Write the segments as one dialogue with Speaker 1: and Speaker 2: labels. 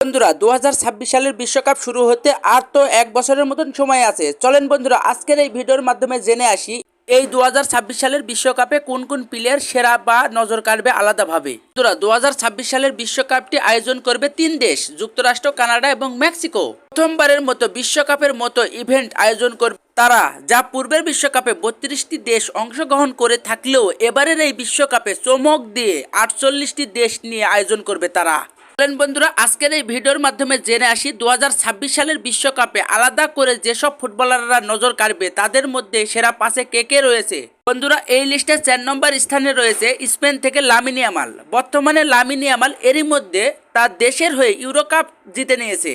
Speaker 1: বন্ধুরা 2026 সালের বিশ্বকাপ শুরু হতে আর তো এক বছরের মতন সময় আছে। চলেন বন্ধুরা আজকের এই ভিডিওর মাধ্যমে জেনে আসি এই 2026 সালের বিশ্বকাপে কোন কোন প্লেয়ার সেরা বা নজর কাড়বে আলাদাভাবে। বন্ধুরা 2026 সালের বিশ্বকাপটি আয়োজন করবে 3 দেশ, যুক্তরাষ্ট্র, কানাডা এবং মেক্সিকো। প্রথমবারের মতো বিশ্বকাপের মতো ইভেন্ট আয়োজন করবে তারা, যা পূর্বের বিশ্বকাপে 32টি দেশ অংশগ্রহণ করে থাকলেও এবারের এই বিশ্বকাপে চমক দিয়ে 48টি দেশ নিয়ে আয়োজন করবে তারা। বন্ধুরা আজকের এই ভিডিওর মাধ্যমে জেনে আসি 2026 সালের বিশ্বকাপে আলাদা করে যেসব ফুটবলাররা নজর কাড়বে তাদের মধ্যে সেরা পাশে কে কে রয়েছে। বন্ধুরা এই লিস্টে 4 নম্বর স্থানে রয়েছে স্পেন থেকে লামিন ইয়ামাল। বর্তমানে লামিন ইয়ামাল এরই মধ্যে তার দেশের হয়ে ইউরো কাপ জিতে নিয়েছে।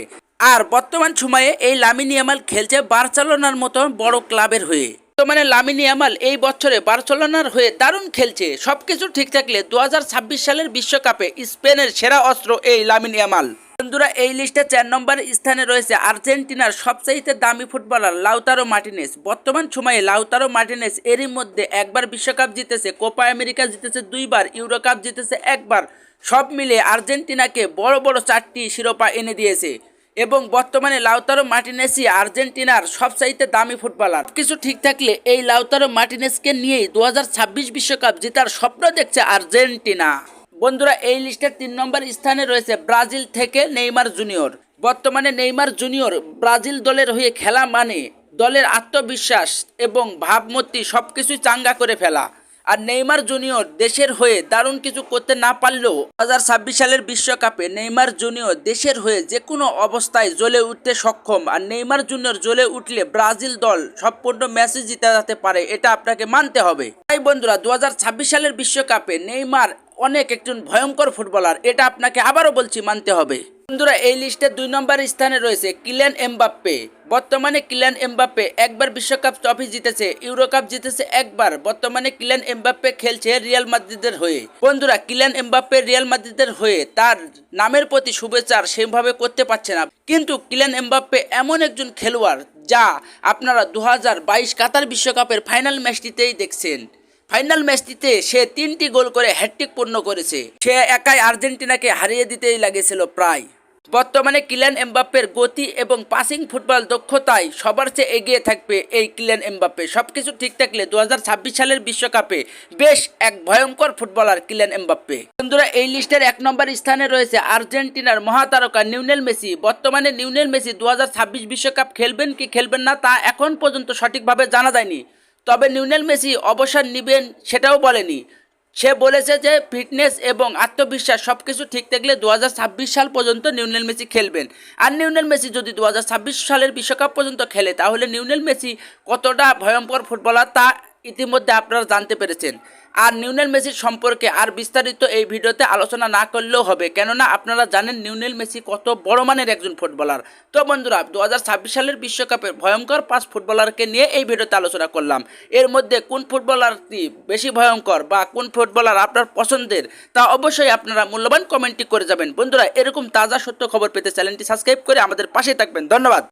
Speaker 1: আর বর্তমান সময়ে এই লামিন ইয়ামাল খেলছে বার্সেলোনার মতো বড় ক্লাবের হয়ে। বর্তমানে লামিন ইয়ামাল এই বছরে বার্সেলোনার হয়ে দারুণ খেলছে। সবকিছু ঠিক থাকলে 2026 সালের বিশ্বকাপে স্পেনের সেরা অস্ত্র এই লামিন ইয়ামাল। বন্ধুরা এই লিস্টে 4 নম্বর স্থানে রয়েছে আর্জেন্টিনার সবচাইতে দামি ফুটবলার লাউতারো মার্টিনেজ। বর্তমান সময়ে লাউতারো মার্টিনেজ এরই মধ্যে একবার বিশ্বকাপ জিতেছে, কোপা আমেরিকা জিতেছে 2 বার, ইউরো কাপ জিতেছে 1 বার। সব মিলে আর্জেন্টিনাকে বড় বড় 4টি শিরোপা এনে দিয়েছে এবং বর্তমানে লাউতারো মার্টিনেজই আর্জেন্টিনার সবচাইতে দামি ফুটবলার। কিছু ঠিক থাকলে এই লাউতারো মার্টিনেজকে নিয়েই 2026 বিশ্বকাপ জেতার স্বপ্ন দেখছে আর্জেন্টিনা। বন্ধুরা এই লিস্টের 3 নম্বর স্থানে রয়েছে ব্রাজিল থেকে নেইমার জুনিয়র। বর্তমানে নেইমার জুনিয়র ব্রাজিল দলের হয়ে খেলা মানে দলের আত্মবিশ্বাস এবং ভাবমূর্তি সবকিছুই চাঙ্গা করে ফেলা। আর নেইমার জুনিয়র দেশের হয়ে দারুণ কিছু করতে না পারলেও 2026 সালের বিশ্বকাপে নেইমার জুনিয়র দেশের হয়ে যে কোনো অবস্থায় জ্বলে উঠতে সক্ষম। আর নেইমার জুনিয়র জ্বলে উঠলে ব্রাজিল দল সম্পূর্ণ ম্যাচে জিতে যেতে পারে, এটা আপনাকে মানতে হবে। তাই বন্ধুরা 2026 সালের বিশ্বকাপে নেইমার অনেক একজন ভয়ঙ্কর ফুটবলার, এটা আপনাকে আবারও বলছি মানতে হবে। বন্ধুরা এই লিস্টে 2 নম্বর স্থানে রয়েছে কিলিয়ান এমবাপ্পে। বর্তমানে কিলিয়ান এমবাপ্পে একবার বিশ্বকাপ ট্রফি জিতেছে, ইউরো কাপ জিতেছে 1 বার। বর্তমানে কিলিয়ান এমবাপ্পে খেলছে রিয়াল মাদ্রিদের হয়ে। বন্ধুরা কিলিয়ান এমবাপ্পে রিয়াল মাদ্রিদের হয়ে তার নামের প্রতি শুভেচ্ছা সেভাবে করতে পারছে না, কিন্তু কিলিয়ান এমবাপ্পে এমন একজন খেলোয়াড় যা আপনারা 2022 কাতার বিশ্বকাপের ফাইনাল ম্যাচটিতেই দেখছেন। ফাইনাল ম্যাচটিতে সে 3টি গোল করে হ্যাটট্রিক পূর্ণ করেছে। সে একাই আর্জেন্টিনাকে হারিয়ে দিতেই লাগেছিল প্রায়। বর্তমানে কিলিয়ান এমবাপ্পের গতি এবং পাসিং ফুটবল দক্ষতায় সবার চেয়ে এগিয়ে থাকবে এই কিলিয়ান এমবাপ্পে। সবকিছু ঠিক থাকলে 2026 সালের বিশ্বকাপে বেশ এক ভয়ঙ্কর ফুটবলার কিলিয়ান এমবাপ্পে। বন্ধুরা এই লিস্টের 1 নম্বর স্থানে রয়েছে আর্জেন্টিনার মহাতারকা লিওনেল মেসি। বর্তমানে লিওনেল মেসি 2026 বিশ্বকাপ খেলবেন কি খেলবেন না তা এখন পর্যন্ত সঠিকভাবে জানা যায়নি। তবে লিওনেল মেসি অবসর নেবেন সেটাও বলেনি। সে বলেছে যে ফিটনেস এবং আত্মবিশ্বাস সবকিছু ঠিক থাকলে 2026 সাল পর্যন্ত লিওনেল মেসি খেলবেন। আর লিওনেল মেসি যদি 2026 সালের বিশ্বকাপ পর্যন্ত খেলে তাহলে লিওনেল মেসি কতটা ভয়ঙ্কর ফুটবলার তা ইতিমধ্যে আপনারা জানতে পেরেছেন। আর লিওনেল মেসির সম্পর্কে আর বিস্তারিত এই ভিডিওতে আলোচনা না করলেও হবে, কেননা আপনারা জানেন লিওনেল মেসি কত বড় মানের একজন ফুটবলার। তো বন্ধুরা 2026 সালের বিশ্বকাপের ভয়ঙ্কর 5 ফুটবলারকে নিয়ে এই ভিডিওতে আলোচনা করলাম। এর মধ্যে কোন ফুটবলারটি বেশি ভয়ঙ্কর বা কোন ফুটবলার আপনার পছন্দের তা অবশ্যই আপনারা মূল্যবান কমেন্টটি করে যাবেন। বন্ধুরা এরকম তাজা সত্য খবর পেতে চ্যানেলটি সাবস্ক্রাইব করে আমাদের পাশে থাকবেন। ধন্যবাদ।